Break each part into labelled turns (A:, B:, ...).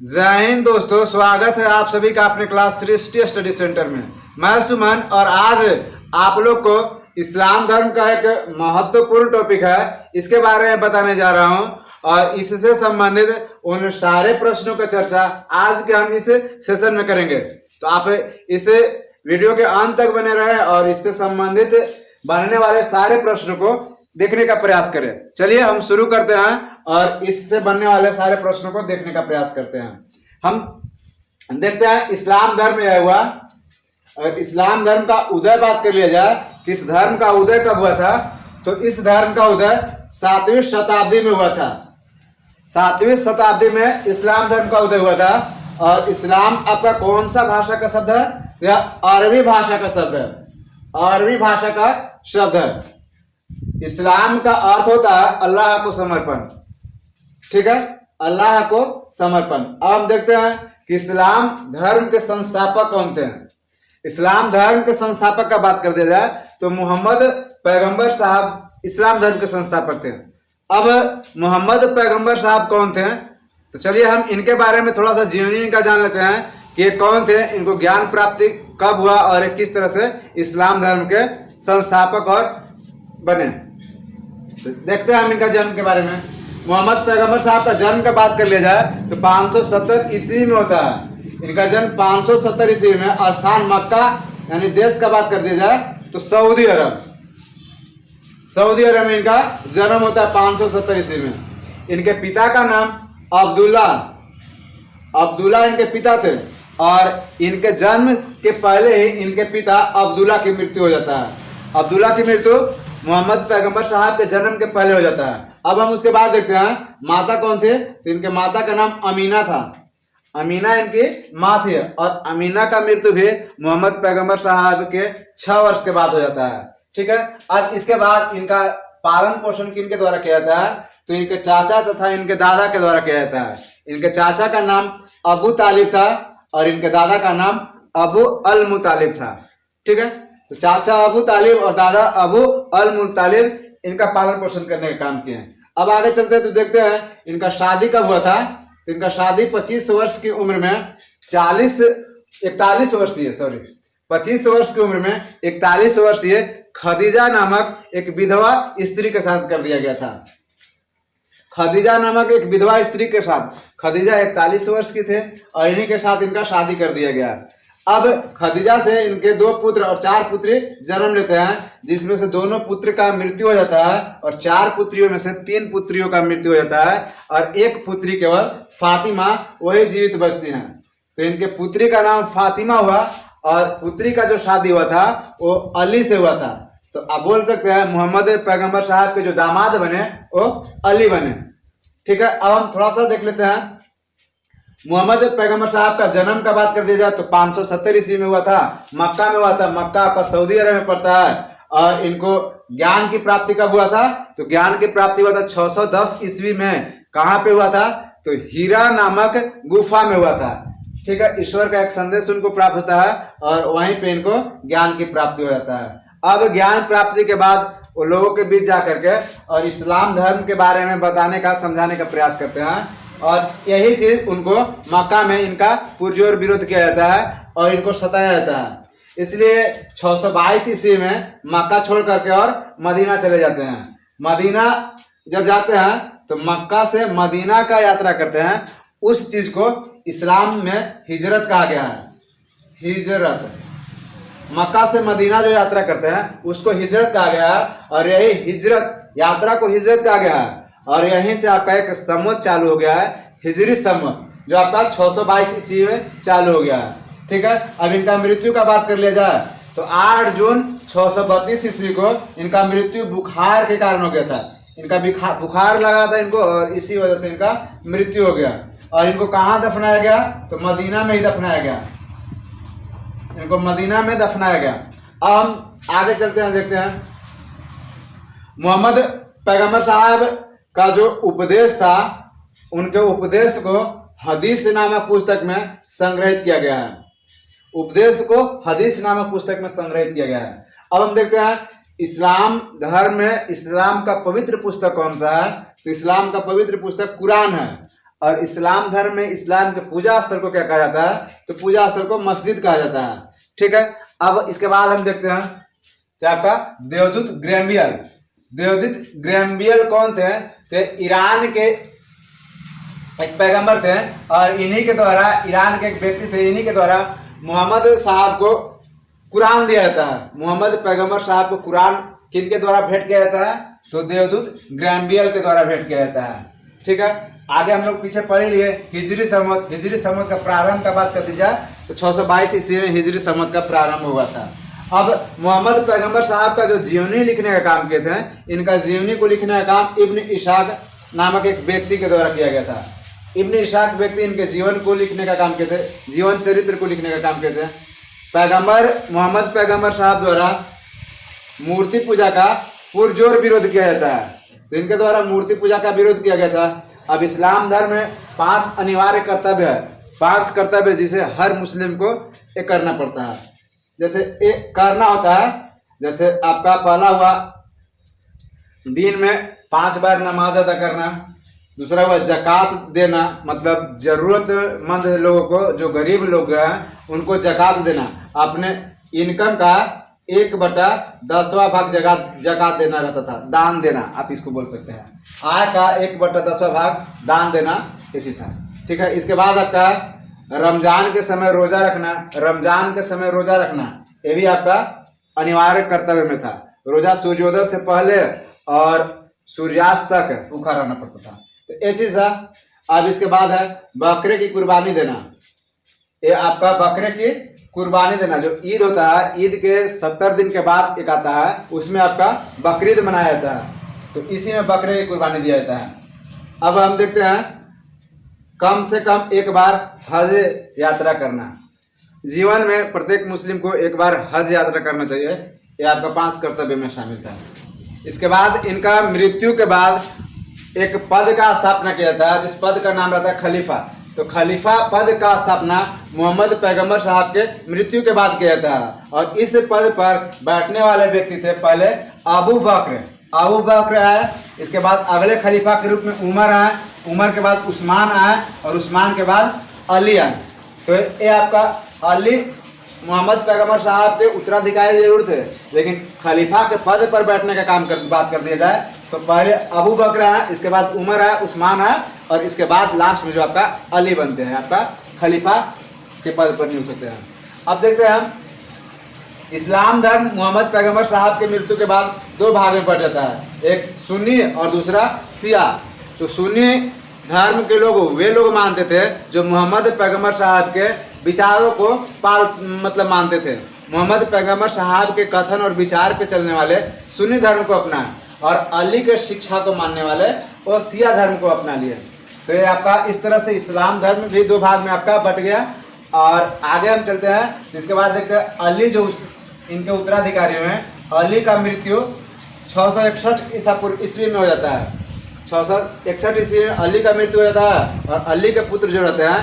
A: जय हिंद दोस्तों, स्वागत है आप सभी का अपने क्लास 3 स्टडी सेंटर में। मैं सुमन और आज आप लोग को इस्लाम धर्म का एक महत्वपूर्ण टॉपिक है, इसके बारे में बताने जा रहा हूं और इससे संबंधित उन सारे प्रश्नों का चर्चा आज के हम इस सेशन में करेंगे। तो आप इस वीडियो के अंत तक बने रहें और इससे संबंधित बनने वाले सारे प्रश्नों को देखने का प्रयास करें। चलिए हम शुरू करते हैं और इससे बनने वाले सारे प्रश्नों को देखने का प्रयास करते हैं। हम देखते हैं इस्लाम धर्म यह हुआ। अगर इस्लाम धर्म का उदय बात कर लिया जाए कि इस धर्म का उदय कब हुआ था, तो इस धर्म का उदय 7वीं शताब्दी में हुआ था। 7वीं शताब्दी में इस्लाम धर्म का उदय हुआ था। और इस्लाम आपका कौन सा भाषा का शब्द है? यह अरबी भाषा का शब्द है। अरबी भाषा का शब्द है। इस्लाम का अर्थ होता है अल्लाह को समर्पण। ठीक है, अल्लाह को समर्पण। अब हम देखते हैं कि इस्लाम धर्म के संस्थापक कौन थे। इस्लाम धर्म के संस्थापक का बात कर दिया जाए तो मोहम्मद पैगंबर साहब इस्लाम धर्म के संस्थापक थे। अब मोहम्मद पैगंबर साहब कौन थे, तो चलिए हम इनके बारे में थोड़ा सा जीवनी इनका जान लेते हैं कि ये कौन थे, इनको ज्ञान प्राप्ति कब हुआ और किस तरह से इस्लाम धर्म के संस्थापक और बने। तो देखते हैं हम इनका जन्म के बारे में। मोहम्मद पैगंबर साहब का जन्म का बात कर लिया जाए तो 570 ईस्वी में होता है। इनका जन्म 570 ईस्वी में, स्थान मक्का यानी देश का बात कर दिया जाए तो सऊदी अरब। सऊदी अरब में इनका जन्म होता है 570 ईस्वी में। इनके पिता का नाम अब्दुल्ला इनके पिता थे और इनके जन्म के पहले ही इनके पिता अब्दुल्ला की मृत्यु हो जाता है। अब्दुल्ला की मृत्यु मोहम्मद पैगंबर साहब के जन्म के पहले हो जाता है। अब हम उसके बाद देखते हैं माता कौन थे, तो इनके माता का नाम अमीना था। अमीना इनकी माँ थी और अमीना का मृत्यु भी मोहम्मद पैगंबर साहब के 6 वर्ष के बाद हो जाता है। ठीक है, अब इसके बाद इनका पालन पोषण किनके द्वारा किया जाता है, तो इनके चाचा तथा इनके दादा के द्वारा किया जाता है। इनके चाचा का नाम अबू तालिब था और इनके दादा का नाम अबू अल मुतालिब था। ठीक है, तो चाचा अबू तालिब और दादा अबू अल मुतालिब इनका पालन पोषण करने का काम किए हैं। अब आगे चलते हैं तो देखते हैं इनका शादी कब हुआ था। तो इनका शादी 25 वर्ष की उम्र में 41 वर्षीय 25 वर्ष की उम्र में 41 वर्षीय खदीजा नामक एक विधवा स्त्री के साथ कर दिया गया था। खदीजा नामक एक विधवा स्त्री के साथ, खदीजा 41 वर्ष की थे और इन्हीं के साथ इनका शादी कर दिया गया। अब खदीजा से इनके 2 पुत्र और 4 पुत्री जन्म लेते हैं, जिसमें से दोनों पुत्र का मृत्यु हो जाता है और 4 पुत्रियों में से 3 पुत्रियों का मृत्यु हो जाता है और एक पुत्री केवल फातिमा वही जीवित बचती हैं। तो इनके पुत्री का नाम फातिमा हुआ और पुत्री का जो शादी हुआ था वो अली से हुआ था। तो आप बोल सकते हैं मोहम्मद पैगंबर साहब के जो दामाद बने वो अली बने। ठीक है, अब हम थोड़ा सा देख लेते हैं मोहम्मद पैगंबर साहब का जन्म का बात कर दिया जाए तो 570 ईस्वी में हुआ था, मक्का में हुआ था। मक्का आपका सऊदी अरब में पड़ता है। और इनको ज्ञान की प्राप्ति कब हुआ था, तो ज्ञान की प्राप्ति हुआ था 610 ईस्वी में। कहाँ पे हुआ था, तो हीरा नामक गुफा में हुआ था। ठीक है, ईश्वर का एक संदेश उनको प्राप्त होता है और वहीं पे इनको ज्ञान की प्राप्ति हो जाता है। अब ज्ञान प्राप्ति के बाद वो लोगों के बीच जाकर के और इस्लाम धर्म के बारे में बताने का समझाने का प्रयास करते हैं और यही चीज उनको मक्का में इनका पुरजोर विरोध किया जाता है और इनको सताया जाता है। इसलिए 622 ईस्वी में मक्का छोड़ करके और मदीना चले जाते हैं। मदीना जब जाते हैं तो मक्का से मदीना का यात्रा करते हैं। उस चीज को इस्लाम में हिजरत कहा गया है। हिजरत, मक्का से मदीना जो यात्रा करते हैं उसको हिजरत कहा गया है और यही हिजरत यात्रा को हिजरत कहा गया है। और यहीं से आपका एक सम्मत चालू हो गया है, हिजरी सम्मत, जो आपका 622 ईस्वी में चालू हो गया है। ठीक है, अब इनका मृत्यु का बात कर लिया जाए तो 8 जून 632 ईस्वी को इनका मृत्यु बुखार के कारण हो गया था। इनका बुखार लगा था इनको और इसी वजह से इनका मृत्यु हो गया। और इनको कहाँ दफनाया गया, तो मदीना में ही दफनाया गया। इनको मदीना में दफनाया गया। अब हम आगे चलते हैं, देखते हैं मोहम्मद पैगंबर साहब का जो उपदेश था, उनके उपदेश को हदीस नामक पुस्तक में संग्रहित किया गया है। उपदेश को हदीस नामक पुस्तक में संग्रहित किया गया है। अब हम देखते हैं इस्लाम धर्म में इस्लाम का पवित्र पुस्तक कौन सा है, तो इस्लाम का पवित्र पुस्तक कुरान है। और इस्लाम धर्म में इस्लाम के पूजा स्थल को क्या कहा जाता है? तो पूजा स्थल को मस्जिद कहा जाता है। ठीक है, अब इसके बाद हम देखते हैं क्या आपका देवदूत ग्रैम्बियल। देवदूत ग्रैम्बियल कौन थे? तो ईरान के एक पैगंबर थे और इन्हीं के द्वारा, ईरान के एक व्यक्ति थे, इन्हीं के द्वारा मोहम्मद साहब को कुरान दिया जाता है। मोहम्मद पैगंबर साहब को कुरान किनके द्वारा भेंट किया जाता है? तो देवदूत ग्रैम्बियल के द्वारा भेंट किया जाता है। ठीक है, आगे हम लोग पीछे पढ़ लिए हिजरी संवत का प्रारंभ का बात कर दी जाए तो 622 ईस्वी में हिजरी संवत का प्रारंभ हुआ था। अब मोहम्मद पैगंबर साहब का जो जीवनी लिखने का काम किए थे, इनका जीवनी को लिखने का काम इब्न इशाक नामक एक व्यक्ति के द्वारा किया गया था। इब्न इशाक व्यक्ति इनके जीवन को लिखने का काम किए थे, जीवन चरित्र को लिखने का काम किए थे। पैगंबर मोहम्मद पैगंबर साहब द्वारा मूर्ति पूजा का पुरजोर विरोध किया जाता है, तो इनके द्वारा मूर्ति पूजा का विरोध किया गया था। अब इस्लाम धर्म में 5 अनिवार्य कर्तव्य है, 5 कर्तव्य जिसे हर मुस्लिम को एक करना पड़ता है। जैसे एक करना होता है, जैसे आपका पहला हुआ दिन में 5 बार नमाज अदा करना, दूसरा हुआ जक़ात देना, मतलब जरूरतमंद लोगों को, जो गरीब लोग हैं उनको जक़ात देना, अपने इनकम का 1/10वां भाग जक़ात देना रहता था, दान देना आप इसको बोल सकते हैं। आय का 1/10वां भाग दान देना इसी था। ठीक है, इसके बाद आपका रमजान के समय रोजा रखना, रमजान के समय रोजा रखना ये भी आपका अनिवार्य कर्तव्य में था। रोजा सूर्योदय से पहले और सूर्यास्त तक भूखा रहना पड़ता था, तो ये चीज है। अब इसके बाद है बकरे की कुर्बानी देना। ये आपका बकरे की कुर्बानी देना, जो ईद होता है, ईद के 70 दिन के बाद एक आता है, उसमें आपका बकरीद मनाया जाता है, तो इसी में बकरे की कुर्बानी दिया जाता है। अब हम देखते हैं कम से कम एक बार हज यात्रा करना। जीवन में प्रत्येक मुस्लिम को एक बार हज यात्रा करना चाहिए, ये आपका 5 कर्तव्य में शामिल था। इसके बाद इनका मृत्यु के बाद एक पद का स्थापना किया जाता है, जिस पद का नाम रहता है खलीफा। तो खलीफा पद का स्थापना मोहम्मद पैगंबर साहब के मृत्यु के बाद किया जाता है, और इस पद पर बैठने वाले व्यक्ति थे पहले अबू बकर आए, इसके बाद अगले खलीफा के रूप में उमर आए, उमर के बाद उस्मान आए, और उस्मान के बाद अली आए। तो ये आपका अली मोहम्मद पैगंबर साहब के उत्तराधिकारी जरूर थे, लेकिन खलीफा के पद पर बैठने का बात कर दिया जाए तो पहले अबू बकर आए, इसके बाद उमर आए, उस्मान आए, और इसके बाद लास्ट में जो आपका अली बनते हैं, आपका खलीफा के पद पर नियुक्त होते हैं। अब देखते हैं हम इस्लाम धर्म मोहम्मद पैगंबर साहब के मृत्यु के बाद 2 भाग में बढ़ जाता है, एक सुन्नी और दूसरा शिया। तो सुन्नी धर्म के लोग वे लोग मानते थे जो मोहम्मद पैगंबर साहब के विचारों को मानते थे। मोहम्मद पैगंबर साहब के कथन और विचार पे चलने वाले सुन्नी धर्म को अपनाए, और अली के शिक्षा को मानने वाले और शिया धर्म को अपना लिए। तो ये आपका इस तरह से इस्लाम धर्म भी 2 भाग में आपका बट गया। और आगे हम चलते हैं, जिसके बाद देखते हैं अली जो इनके उत्तराधिकारी हुए, अली का मृत्यु 661 ईस्वी में हो जाता है। 661 ईस्वी में अली का मृत्यु हो जाता है, और अली के पुत्र जो रहते हैं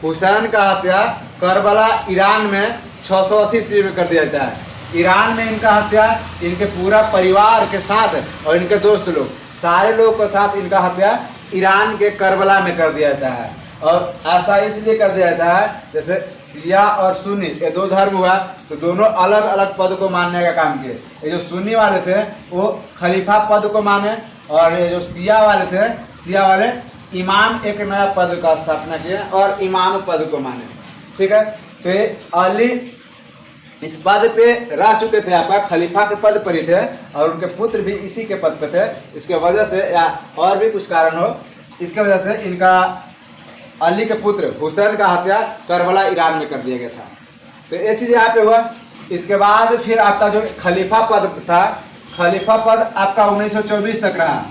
A: हुसैन का हत्या करबला ईरान में 680 ईस्वी में कर दिया जाता है। ईरान में इनका हत्या इनके पूरा परिवार के साथ और इनके दोस्त लोग, सारे लोग के साथ इनका हत्या ईरान के करबला में कर दिया जाता है। और ऐसा इसलिए कर दिया जाता है, जैसे शिया और सुन्नी ये 2 धर्म हुआ, तो दोनों अलग अलग पद को मानने का काम किए। ये जो सुन्नी वाले थे वो खलीफा पद को माने, और ये जो शिया वाले थे, शिया वाले इमाम एक नया पद का स्थापना किए और इमाम पद को माने। ठीक है, तो ये अली इस पद पे रह चुके थे, आपका खलीफा के पद पर ही थे, और उनके पुत्र भी इसी के पद पे थे। इसके वजह से या और भी कुछ कारण हो, इसके वजह से इनका अली के पुत्र हुसैन का हत्या करबला ईरान में कर दिया गया था। तो ये चीज़ यहाँ पे हुआ। इसके बाद फिर आपका जो खलीफा पद था, खलीफा पद आपका 1924 तक रहा।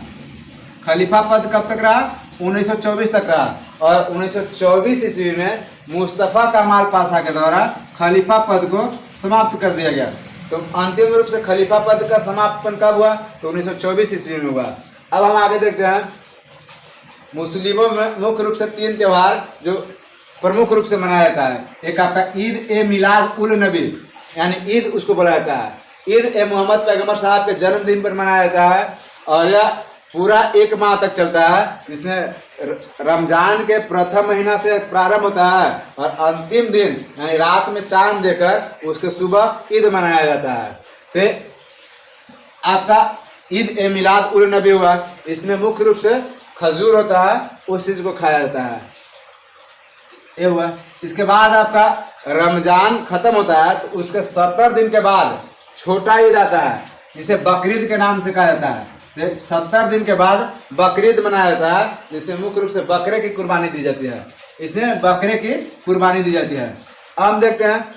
A: खलीफा पद कब तक रहा? 1924 तक रहा, और 1924 ईस्वी में मुस्तफ़ा कमाल पाशा के द्वारा खलीफा पद को समाप्त कर दिया गया। तो अंतिम रूप से खलीफा पद का समापन कब हुआ? तो 1924 ईस्वी में हुआ। अब हम आगे देखते हैं, मुस्लिमों में मुख्य रूप से 3 त्यौहार जो प्रमुख रूप से मनाया जाता है। एक आपका ईद ए मिलाद उल नबी, यानी ईद उसको बोला जाता है। ईद ए मोहम्मद पैगंबर साहब के जन्मदिन पर मनाया जाता है, और यह पूरा 1 माह तक चलता है, जिसमें रमजान के प्रथम महीना से प्रारंभ होता है और अंतिम दिन यानी रात में चांद देकर उसके सुबह ईद मनाया जाता है। तो आपका ईद ए मिलाद उल नबी हुआ, इसमें मुख्य रूप से खजूर होता है, उस चीज को खाया जाता है, ये हुआ। इसके बाद आपका रमजान खत्म होता है तो उसके 70 दिन के बाद छोटा ईद आता है, जिसे बकरीद के नाम से कहा जाता है। 70 दिन के बाद बकरीद मनाया जाता है, जिसमें मुख्य रूप से बकरे की कुर्बानी दी जाती है, इसमें बकरे की कुर्बानी दी जाती है। अब हम देखते हैं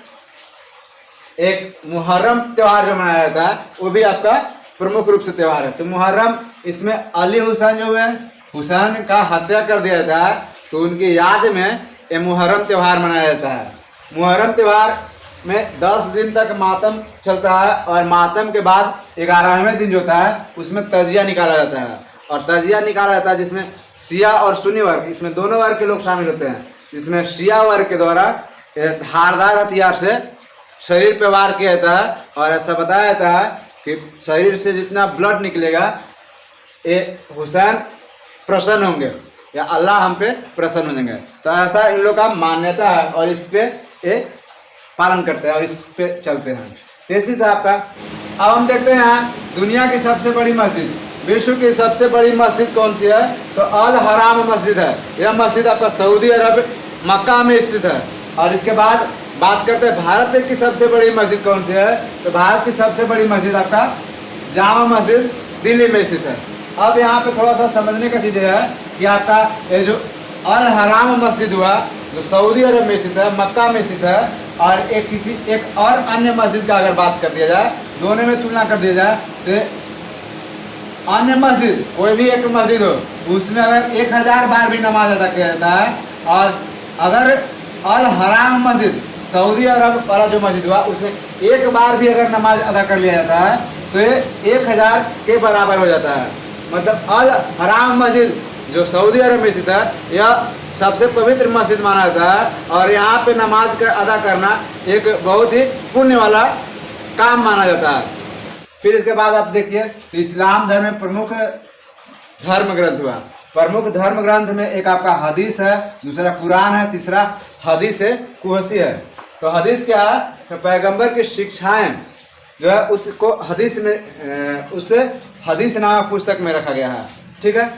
A: एक मुहर्रम त्योहार जो मनाया जाता है, वो भी आपका प्रमुख रूप से त्योहार है। तो मुहर्रम, इसमें अली हुसैन जो हुए, हुसैन का हत्या कर दिया जाता है, तो उनकी याद में ये मुहर्रम त्यौहार मनाया जाता है। मुहर्रम त्यौहार में 10 दिन तक मातम चलता है और मातम के बाद 11वें दिन जो होता है उसमें तजिया निकाला जाता है। और तजिया निकाला जाता है जिसमें शिया और सुन्नी वर्ग, इसमें दोनों वर्ग के लोग शामिल होते हैं। जिसमें शिया वर्ग के द्वारा धारदार हथियार से शरीर पे वार किया जाता है और ऐसा बताया जाता है कि शरीर से जितना ब्लड निकलेगा ये हुसैन प्रसन्न होंगे या अल्लाह हम पे प्रसन्न हो जाएंगे। तो ऐसा इन लोग का मान्यता है और इस पे ये पालन करते हैं और इस पे चलते हैं। तेजी से आपका अब हम देखते हैं यहाँ दुनिया की सबसे बड़ी मस्जिद, विश्व की सबसे बड़ी मस्जिद कौन सी है? तो अल हराम मस्जिद है। यह मस्जिद आपका सऊदी अरब मक्का में स्थित है। और इसके बाद बात करते हैं भारत की सबसे बड़ी मस्जिद कौन सी है? तो भारत की सबसे बड़ी मस्जिद आपका जामा मस्जिद दिल्ली में स्थित है। अब यहाँ पे थोड़ा सा समझने का चीज़ है कि आपका ये जो अल हराम मस्जिद हुआ जो सऊदी अरब में स्थित है, मक्का में स्थित है, और एक और अन्य मस्जिद का अगर बात कर दिया जाए, दोनों में तुलना कर दिया जाए, तो अन्य मस्जिद कोई भी एक मस्जिद हो उसमें अगर 1000 बार भी नमाज अदा किया जाता है, और अगर अल हराम मस्जिद सऊदी अरब वाला जो मस्जिद हुआ उसमें 1 बार भी अगर नमाज अदा कर लिया जाता है तो ये 1000 के बराबर हो जाता है। मतलब अल हराम मस्जिद जो सऊदी अरब में स्थित है यह सबसे पवित्र मस्जिद माना जाता है और यहाँ पे नमाज का अदा करना एक बहुत ही पुण्य वाला काम माना जाता है। फिर इसके बाद आप देखिए तो इस्लाम धर्म में प्रमुख धर्म ग्रंथ हुआ। प्रमुख धर्म ग्रंथ में एक आपका हदीस है, दूसरा कुरान है, तीसरा हदीस है कुहसी है। तो हदीस क्या है? तो पैगंबर की शिक्षाएं जो है उसको हदीस में उससे हदीस नामक पुस्तक में रखा गया है। ठीक है।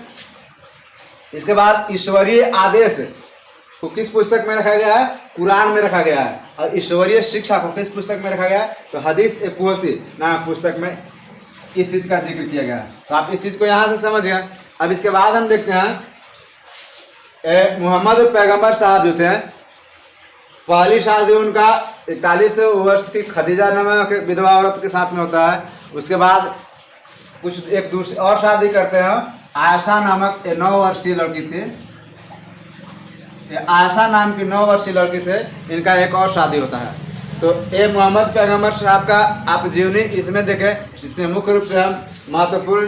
A: इसके बाद ईश्वरीय आदेश को किस पुस्तक में रखा गया है? कुरान में रखा गया है। और ईश्वरीय शिक्षा को किस पुस्तक में रखा गया है? तो हदीस कुहसी नामक पुस्तक में इस चीज़ का जिक्र किया गया है। तो आप इस चीज़ को यहाँ से समझ गए। अब इसके बाद हम देखते हैं मोहम्मद पैगंबर साहब जो थे, पहली शादी उनका 41 वर्ष की खदीजा नामक विधवा औरत के साथ में होता है। उसके बाद कुछ एक दूसरी और शादी करते हैं, आयशा नामक 9 वर्षीय लड़की थी। आयशा नाम की 9 वर्षीय लड़की से इनका एक और शादी होता है। तो ये मोहम्मद पैगंबर साहब का आप जीवनी इसमें देखें। इसमें मुख्य रूप से हम महत्वपूर्ण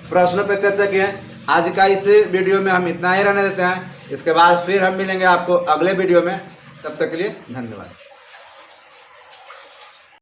A: प्रश्नों पर चर्चा किए। आज का इस वीडियो में हम इतना ही रहने देते हैं। इसके बाद फिर हम मिलेंगे आपको अगले वीडियो में। तब तक के लिए धन्यवाद।